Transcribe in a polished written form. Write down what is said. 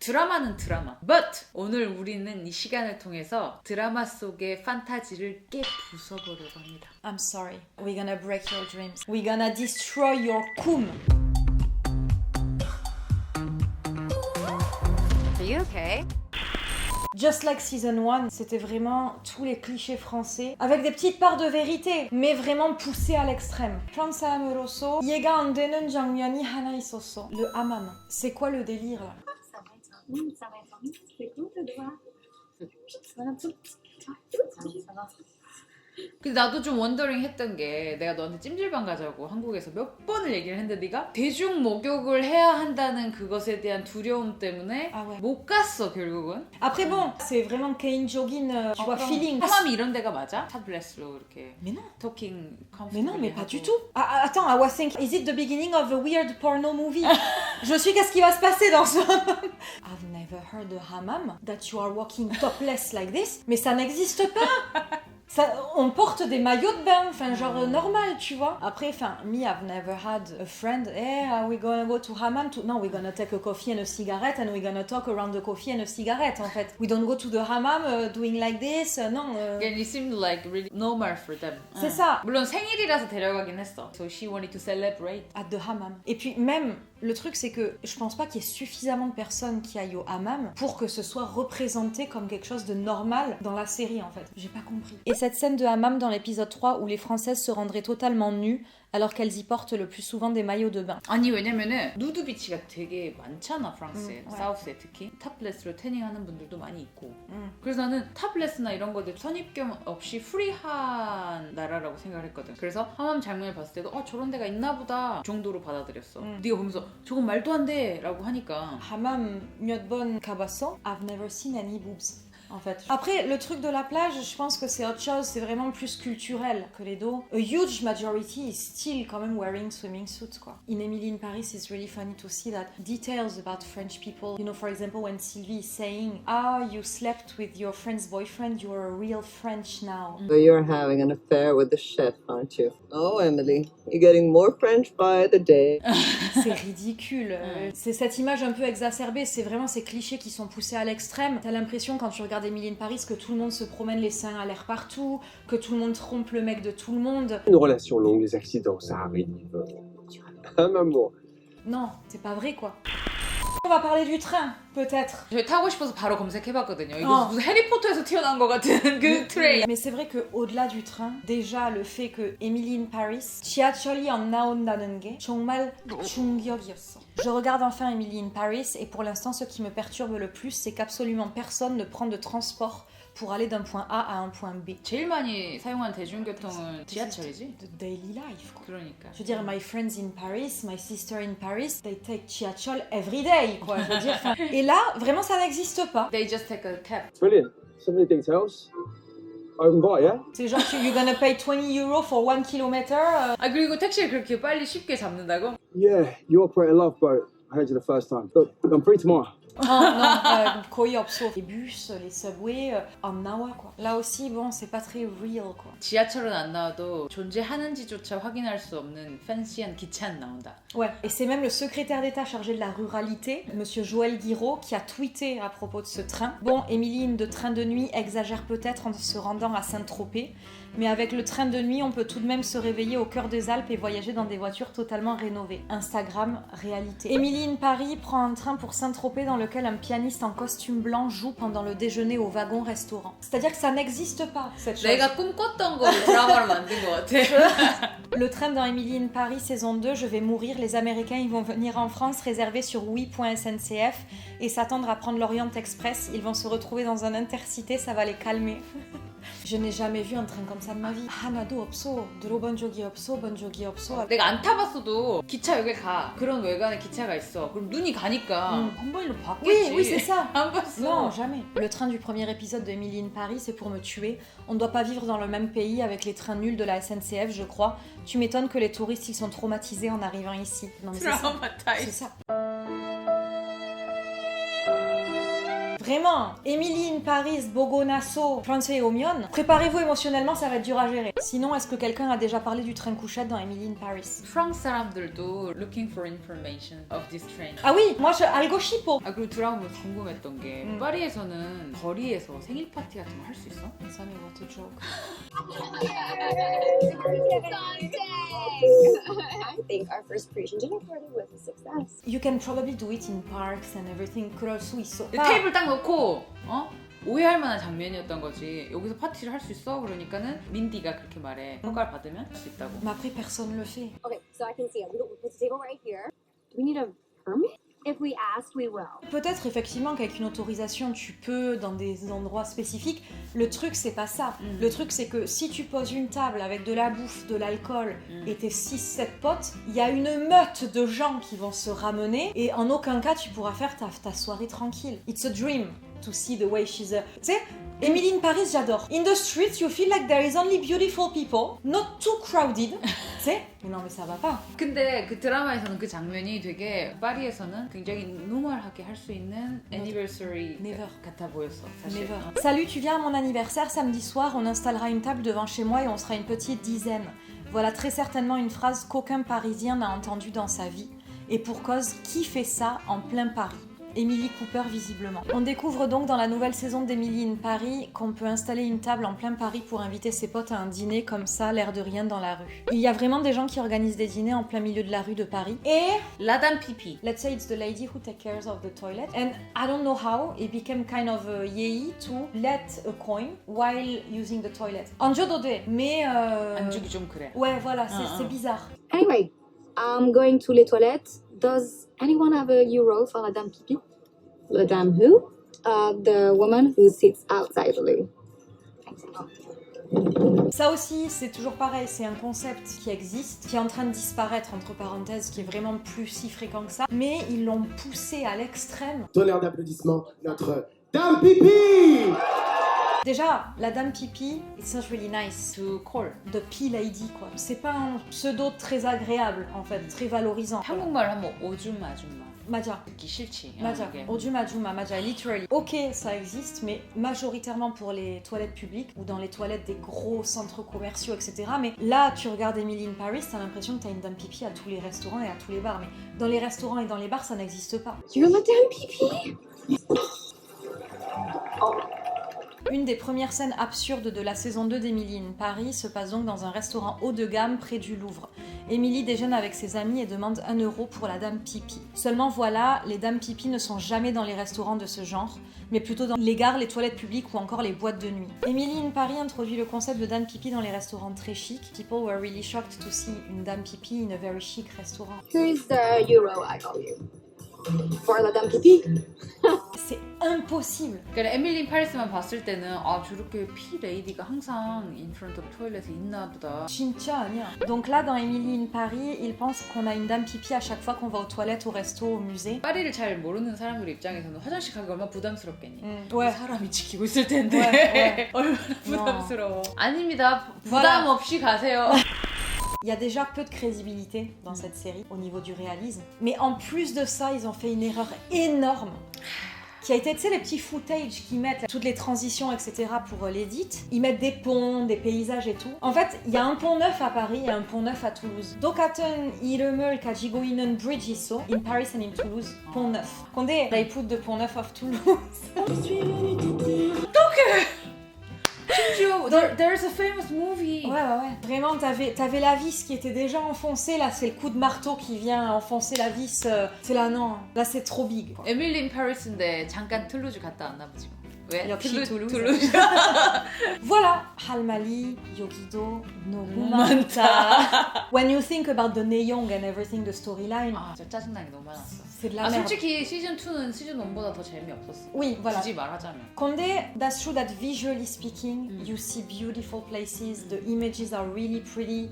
드라마는 드라마. But 오늘 우리는 이 시간을 통해서 드라마 속의 판타지를 깨부숴보려고 합니다. I'm sorry. We're gonna break your dreams. We're gonna destroy your cum. Are you okay? Just like season 1, c'était vraiment tous les clichés français, avec des petites parts de vérité, mais vraiment poussées à l'extrême. 프랑스어로서 이해가 안 되는 장면이 하나 있었어. Le hammam. C'est quoi le délire là? Ça va être c'est cool de voir. Ça va. 근데 나도 좀 원더링 했던 게 내가 너한테 찜질방 가자고 한국에서 몇 번을 얘기를 했는데 네가 대중 목욕을 해야 한다는 그것에 대한 두려움 때문에 아, ouais. 못 갔어 결국은. Après bon, c'est vraiment Kane Jogin, tu vois, feeling. 하맘이 이런 데가 맞아? 탑레스로 이렇게 Mais non. 토킹 Mais non, mais pas du tout. Ah, attends, I was thinking, is it the beginning of a weird porno movie? Je suis, qu'est-ce qui va se passer dans ce hammam? I've never heard a hammam that you are walking topless like this, mais ça n'existe pas. Ça, on porte des maillots de bain, enfin genre normal, tu vois. Après, enfin, me, I've never had a friend, hey, are we gonna go to hammam? No, we're gonna take a coffee and a cigarette and we're gonna talk around the coffee and a cigarette, en fait. We don't go to the hammam doing like this, non. And it seemed like really normal for them. C'est ça. 물론 생일이라서 데려가긴 했어. So she wanted to celebrate. At the hammam. Et puis même, le truc c'est que je pense pas qu'il y ait suffisamment de personnes qui aillent au hammam pour que ce soit représenté comme quelque chose de normal dans la série en fait. J'ai pas compris. Et cette scène de hammam dans l'épisode 3 où les Françaises se rendraient totalement nues alors qu'elles y portent le plus souvent des maillots de bain. 아니 왜냐면은 누드 비치가 되게 많잖아 프랑스에. ouais. 사우스에 특히 탑레스로 태닝하는 분들도 많이 있고. 그래서 나는 탑레스나 이런 것들 선입견 없이 프리한 나라라고 생각을 했거든. 그래서 하맘 장면을 봤을 때도 저런 데가 있나 보다 정도로 받아들였어. 네가 보면서 저건 말도 안 돼 라고 하니까 Hammam 몇 번 가봤어? I've never seen any boobs. En fait. Après, le truc de la plage, je pense que c'est autre chose, c'est vraiment plus culturel que les dos. A huge majority is still quand même wearing swimming suits, quoi. In Emily in Paris, it's really funny to see that details about French people. You know, for example, when Sylvie is saying, you slept with your friend's boyfriend, you're a real French now. So you're having an affair with the chef, aren't you? Oh, Emily, you're getting more French by the day. C'est ridicule. C'est cette image un peu exacerbée, c'est vraiment ces clichés qui sont poussés à l'extrême. T'as l'impression quand tu regardes Emily in Paris que tout le monde se promène les seins à l'air partout, que tout le monde trompe le mec de tout le monde. Une relation longue, les accidents, ça arrive. Un amour. Non, c'est pas vrai quoi. On va parler du train, peut-être. 저희 타고 싶어서 바로 검색해봤거든요. 이거 무슨 해리포터에서 튀어나온 것 같은 그 트레인. Mais c'est vrai que au-delà du train, déjà le fait que Emily in Paris 지하철이 안 나온다는 게 정말 충격이었어. Je regarde enfin Emily in Paris et pour l'instant ce qui me perturbe le plus c'est qu'absolument personne ne prend de transport pour aller d'un point A à un point B. 제일 많이 사용하는 대중교통은 지하철이지? The daily life quoi. 그러니까. Je veux dire, my friends in Paris, my sister in Paris, they take 지하철 every day, quoi. Je veux dire, et là, vraiment, ça n'existe pas. They just take a cab. Brilliant. So many details. Open bar, yeah? C'est genre, you're gonna pay 20 euros for 1 kilometer. 그리고 택시를 그렇게 빨리 쉽게 잡는다고? Yeah, you operate a love boat. I heard you the first time. But I'm free tomorrow. Non, 거의 없어. Les bus, les subways, en nawa, quoi. Là aussi, bon, c'est pas très real, quoi. 지하철은 안 나와도 존재하는지조차 확인할 수 없는 팬시한 기차는 나온다. Ouais, et c'est même le secrétaire d'État chargé de la ruralité, monsieur Joël Guiraud, qui a tweeté à propos de ce train. Bon, Émilie de train de nuit exagère peut-être en se rendant à Saint-Tropez, mais avec le train de nuit, on peut tout de même se réveiller au cœur des Alpes et voyager dans des voitures totalement rénovées. Instagram, réalité. Émilie in Paris prend un train pour Saint-Tropez dans lequel un pianiste en costume blanc joue pendant le déjeuner au wagon-restaurant. C'est-à-dire que ça n'existe pas, cette chose. 내가 꿈꿨던 거를 드라마로 만든 것 같아. Le train dans Emily in Paris saison 2, je vais mourir, les Américains ils vont venir en France, réserver sur oui.sncf et s'attendre à prendre l'Orient Express, ils vont se retrouver dans un intercité, ça va les calmer. Je n'ai jamais vu un train comme ça de ma vie. 하나도 없어. 들어본 적이 없어. 본 적이 없어. 내가 안 타봤어도 기차역에 가. 그런 외관의 기차가 있어. 그럼 눈이 가니까 한 번이라도 봤겠지. Oui, c'est ça. 안 봤어. Non, jamais. Le train du premier épisode de Emily in Paris, c'est pour me tuer. On ne doit pas vivre dans le même pays avec les trains nuls de la SNCF, je crois. Tu m'étonnes que les touristes, ils sont traumatisés en arrivant ici. Non, mais c'est ça. C'est ça. Vraiment, Emily in Paris, Bogonasso, Français et Omion, préparez-vous émotionnellement, ça va être dur à gérer. Sinon, est-ce que quelqu'un a déjà parlé du train couchette dans Emily in Paris? 프랑스 사람들도 looking for information of this train. Ah oui, moi je 알고 싶어. 아 그리고 드라마 보면서 궁금했던 게 파리에서는 거리에서 생일 파티 같은 거 할 수 있어? Ça mais what a joke. I think our first Parisian dinner party was a success. You can probably do it in parks and everything. 그럴 수 있어. 테이블 딱 놓고 오해할 만한 장면이었던 거지. 여기서 파티를 할 수 있어? 그러니까는 민디가 그렇게 말해. 평가를 받으면 할 수 있다고. Mais après personne le fait. Okay, so I can see it. We'll put the table right here. Do we need a permit? If we asked, we will. Peut-être effectivement qu'avec une autorisation tu peux dans des endroits spécifiques. Le truc c'est pas ça. Le truc c'est que si tu poses une table avec de la bouffe, de l'alcool et tes 6-7 potes, il y a une meute de gens qui vont se ramener et en aucun cas tu pourras faire ta soirée tranquille. It's a dream to see the way she's a... Tu sais, Emily in Paris j'adore. In the streets you feel like there is only beautiful people, not too crowded. Tu sais, mais non mais ça va pas. 근데 그 드라마에서는 그 장면이 되게 파리에서는 굉장히 노멀하게 할 수 있는 anniversary Never. 같아 보였어 사실. Never. Salut, tu viens à mon anniversaire samedi soir, on installera une table devant chez moi et on sera une petite dizaine. Voilà très certainement une phrase qu'aucun Parisien n'a entendue dans sa vie. Et pour cause, qui fait ça en plein Paris? Emily Cooper visiblement. On découvre donc dans la nouvelle saison d'Emily in Paris qu'on peut installer une table en plein Paris pour inviter ses potes à un dîner comme ça, l'air de rien dans la rue. Il y a vraiment des gens qui organisent des dîners en plein milieu de la rue de Paris. Et 라단 피피. let's say it's the lady who takes care of the toilet, and I don't know how it became kind of a yei to let a coin while using the toilet. 안 줘도 돼, mais 안 주기 좀 그래. ouais, voilà, c'est bizarre. Anyway, I'm going to les toilettes. Does anyone have a euro for la dame pipi? La dame who? The woman who sits outside the loo. Ça aussi, c'est toujours pareil, c'est un concept qui existe, qui est en train de disparaître, entre parenthèses, qui est vraiment plus si fréquent que ça, mais ils l'ont poussé à l'extrême. Tonnerre d'applaudissements, notre Dame Pipi! Déjà, la dame pipi, it sounds really nice. To call. The pee lady, quoi. C'est pas un pseudo très agréable, en fait, très valorisant. 한국말 하면 오줌 아줌마. 맞아. 듣기 싫지. 맞아. 한국에. 오줌 아줌마, 맞아, literally. Ok, ça existe, mais majoritairement pour les toilettes publiques ou dans les toilettes des gros centres commerciaux, etc. Mais là, tu regardes Emily in Paris, t'as l'impression que t'as une dame pipi à tous les restaurants et à tous les bars. Mais dans les restaurants et dans les bars, ça n'existe pas. You're la dame pipi? Une des premières scènes absurdes de la saison 2 d'Emily in Paris se passe donc dans un restaurant haut de gamme près du Louvre. Emily déjeune avec ses amis et demande 1 euro pour la dame pipi. Seulement voilà, les dames pipi ne sont jamais dans les restaurants de ce genre, mais plutôt dans les gares, les toilettes publiques ou encore les boîtes de nuit. Emily in Paris introduit le concept de dame pipi dans les restaurants très chics. People were really shocked to see une dame pipi in a very chic restaurant. Here's the euro I owe you. For la dame pipi? C'est impossible. 그러니까 에밀리 인 파리스만 봤을 때는 아 저렇게 피 레이디가 항상 in front of toilet에 있나 보다. 진짜 아니야. Donc là, dans Emily in Paris, ils pensent qu'on a une dame pipi à chaque fois qu'on va aux toilettes, au resto, au musée. 파리를 잘 모르는 사람들 입장에서는 화장실 가기 얼마나 부담스럽겠니? Ouais. 사람이 지키고 있을 텐데 Ouais. 얼마나 부담스러워. 아닙니다. 부담 없이 가세요. Il y a déjà peu de crédibilité dans cette série au niveau du réalisme. Mais en plus de ça, ils ont fait une erreur énorme qui a été, tu sais, les petits footage qu'ils mettent, là, toutes les transitions, etc. pour l'édit. Ils mettent des ponts, des paysages et tout. En fait, il y a un pont neuf à Paris et un pont neuf à Toulouse. Dokaten i름을 가지고 있는 bridge 있어 in Paris and in Toulouse. Pont neuf. Condé, they put the pont neuf of Toulouse. There's a famous movie. Ouais. Vraiment, t'avais la vis qui était déjà enfoncée. Là, c'est le coup de marteau qui vient enfoncer la vis. C'est là, non. Là, c'est trop big. Quoi. 에밀리 인 파리스인데 잠깐 툴루즈 갔다 왔나 보지. 왜? 역시 툴루즈. Voilà. 할말리, 여기도 너무 많다. When you think about the 내용 and everything, the storyline, 아, 진짜 짜증나게 너무 많았어. c'est de la 아, merde. 솔직히 시즌 2는 시즌 1보다 더 재미없었어. Oui, voilà. 굳이 말하자면. Condé, that's true that visually speaking, you see beautiful places, the images are really pretty.